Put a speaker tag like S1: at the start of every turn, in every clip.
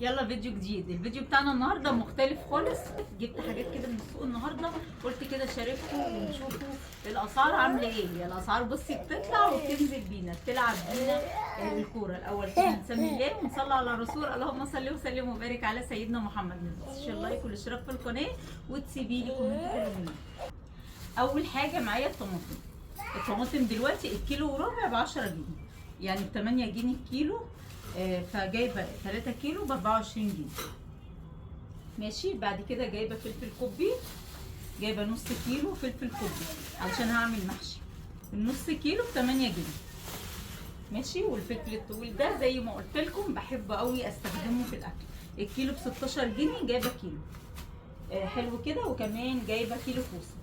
S1: يلا فيديو جديد. الفيديو بتاعنا النهارده مختلف خالص. جبت حاجات كده من السوق النهارده، قلت كده اشارككم ونشوفوا الاسعار عامله ايه. الاسعار بصي بتطلع وبتنزل بينا، بتلعب بينا الكوره. الاول كده نسمي الله ونصلي على الرسول، اللهم صل وسلم وبارك على سيدنا محمد. ما تنسيش اللايك والاشتراك في القناه وتسيبي لي كومنت حلو منك. اول حاجه معايا الطماطم. الطماطم دلوقتي الكيلو وربع ب 10 جنيه، يعني ب 8 جنيه الكيلو. فجايبه 3 كيلو ب 24 جنيه. ماشي. بعد كده جايبه فلفل كوبي، جايبه نص كيلو فلفل كوبي علشان هعمل محشي. النص كيلو ب 8 جنيه. ماشي. والفلفل الطويل ده زي ما قلت لكم بحبه قوي استخدمه في الاكل. الكيلو ب 16 جنيه، جايبه كيلو. حلو كده. وكمان جايبه كيلو كوسه.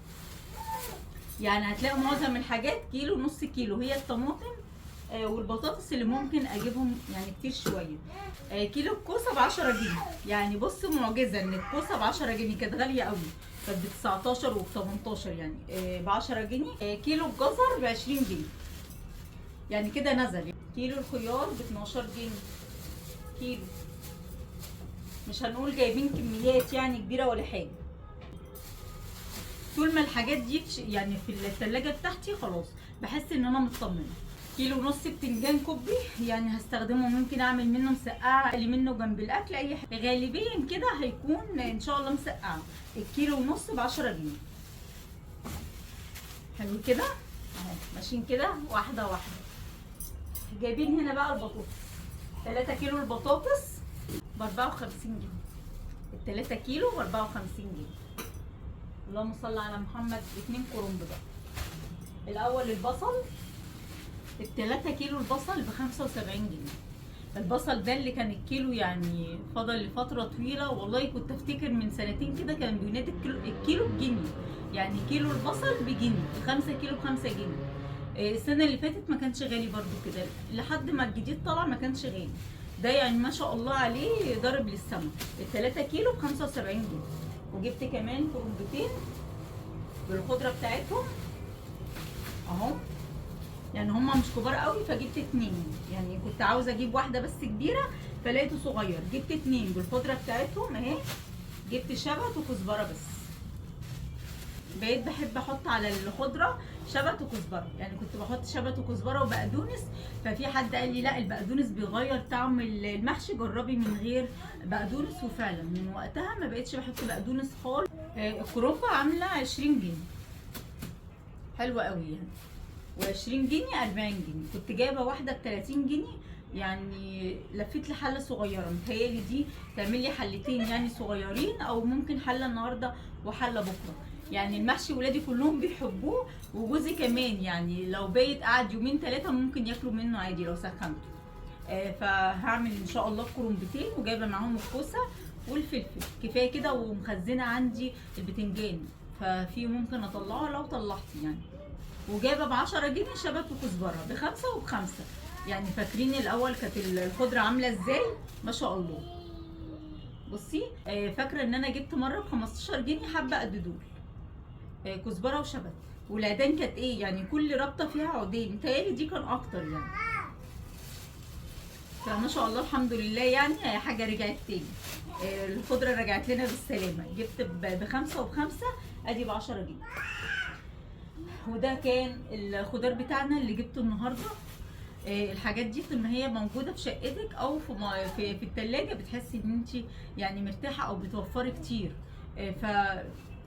S1: يعني هتلاقوا معظم الحاجات كيلو نص كيلو هي الطماطم والبطاطس اللي ممكن اجيبهم يعني كتير شويه. كيلو الكوسه ب 10 جنيه. يعني بصوا معجزه ان الكوسه ب 10 جنيه، كانت غاليه قوي، كانت ب 19 وب 18، يعني ب 10 جنيه. كيلو الجزر ب 20 جنيه، يعني كده نزل. كيلو الخيار ب 12 جنيه كيلو. مش هنقول جايبين كميات يعني كبيره ولا حاجه. طول ما الحاجات دي يعني في الثلاجه بتاعتي خلاص بحس ان انا مطمنه. كيلو ونص بتنجان كوبي، يعني هستخدمه، ممكن اعمل منه مسقعه، اقلي منه جنب الاكل، اي حاجه. غالبيا كده هيكون ان شاء الله مسقعه. الكيلو ونص ب 10 جنيه. حلو كده اهو، ماشيين كده واحده واحده. جايبين هنا بقى البطاطس. 3 كيلو البطاطس ب 54 جنيه. ال 3 كيلو ب 54 جنيه. اللهم صل على محمد. 2 كرنب بقى. الاول البصل. ال3 كيلو البصل ب 75 جنيه. البصل ده اللي كان الكيلو يعني فضل لفترة طويلة، والله كنت افتكر من سنتين كده كان بينادي الكيلو بجنيه. يعني كيلو البصل بجنيه، 5 كيلو ب5 جنيه. السنة اللي فاتت ما كانش غالي برضو كده، لحد ما الجديد طلع ما كانش غالي. ده يعني ما شاء الله عليه ضرب للسما. ال3 كيلو ب 75 جنيه. وجبت كمان كرنبتين بالخضرة بتاعتهم اهو. يعني هما مش كبار قوي فجبت 2، يعني كنت عاوزه اجيب واحده بس كبيره فلقيته صغير، جبت 2 بالخضره بتاعتهم اهي. جبت شبت وكزبره بس. بقيت بحب احط على الخضره شبت وكزبره، يعني كنت بحط شبت وكزبره وبقدونس. ففي حد قال لي لا البقدونس بيغير طعم المحشي، جربي من غير بقدونس. وفعلا من وقتها ما بقتش بحط بقدونس خالص. الكرومبه عامله 20 جنيه، حلوه قوي يعني. و20 جنيه 40 جنيه. كنت جايبه واحده ب 30 جنيه، يعني لفيت لي حله صغيره. متهيألي دي تعمل لي حلتين يعني صغيرين، او ممكن حله النهارده وحله بكره. يعني المحشي ولادي كلهم بيحبوه، وجوزي كمان يعني لو بايت قعد يومين 3 ممكن ياكلوا منه عادي لو سخنته. فهعمل ان شاء الله كرنبتين، وجايبه معاهم الكوسه والفلفل كفايه كده. ومخزنه عندي البتنجان، ففي ممكن اطلعه لو طلعت يعني. وجايبه ب 10 جنيه شبت وكزبره ب5 وب5. يعني فاكرين الاول كانت الخضره عامله ازاي؟ ما شاء الله. بصي فاكره ان انا جبت مره ب 15 جنيه حبه قد دول. كزبره وشبت. والعيدان كانت ايه يعني كل ربطه فيها عودين، متهيألي دي كان اكتر يعني. فما شاء الله الحمد لله يعني حاجه رجعت تاني. الخضره رجعت لنا بالسلامه. جبت ب5 وب5، ادي ب 10 جنيه. وده كان الخضار بتاعنا اللي جبته النهارده. الحاجات دي طول ما هي موجوده في شقتك او في الثلاجه بتحسي ان انت يعني مرتاحه او بتوفري كتير. ف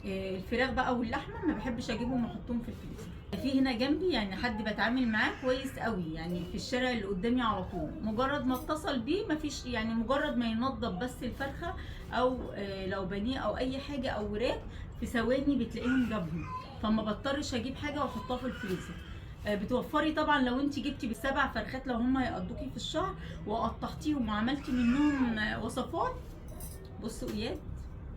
S1: الفراخ بقى واللحمه ما بحبش اجيبهم واحطهم في الفريزر. في هنا جنبي يعني حد بتعامل معاه كويس قوي، يعني في الشارع اللي قدامي على طول. مجرد ما اتصل بيه مفيش يعني، مجرد ما ينضف بس الفرخه او لو بانيه او اي حاجه او وراك، في ثواني بتلاقيهم جابهم. فما بضطرش اجيب حاجه واحطها في الفريزر. بتوفري طبعا لو انت جبتي بالسبع فرخات، لو هم هيقضوكي في الشهر وقطعتيهم وعملتي منهم وصفات. بصوا اياد،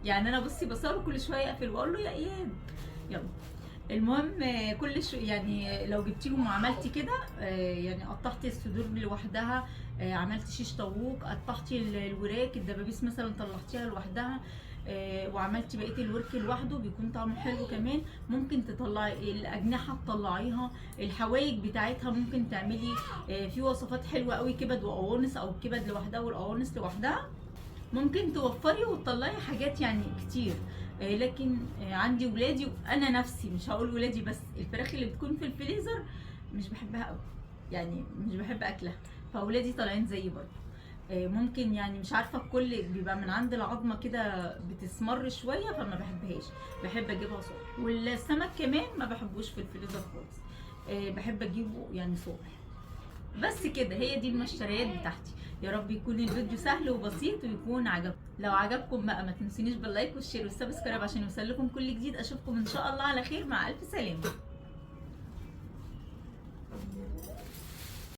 S1: يعني انا بصي بصور كل شويه اقفل واقول له يا اياد يلا. المهم كل يعني لو جبتيهم وعملتي كده يعني قطعتي الصدور لوحدها، عملتي شيش طاووق، قطعتي الوراك الدبابيس مثلا طلعتيها لوحدها، وعملتي بقيه الورك لوحده بيكون طعمه حلو كمان. ممكن تطلعي الاجنحه تطلعيها، الحوايج بتاعتها ممكن تعملي في وصفات حلوه قوي، كبد وقوانص، او الكبد لوحدها والقوانص لوحدها. ممكن توفري وتطلعي حاجات يعني كتير. لكن عندي ولادي وانا نفسي، مش هقول ولادي بس، الفراخ اللي بتكون في الفريزر مش بحبها قوي، يعني مش بحب اكلها. فاولادي طالعين زيي برضه. ممكن يعني مش عارفه، الكل بيبقى من عند العظمه كده بتسمر شويه فما بحبهاش، بحب اجيبها صبح. والسمك كمان ما بحبوش في الفريزر خالص، بحب اجيبه يعني صبح. بس كده، هي دي المشتريات بتاعتي. يا رب يكون الفيديو سهل وبسيط ويكون عجبكم. لو عجبكم بقى ما تنسونيش باللايك والشير والسبسكرايب عشان يوصل لكم كل جديد. اشوفكم ان شاء الله على خير، مع الف سلامه.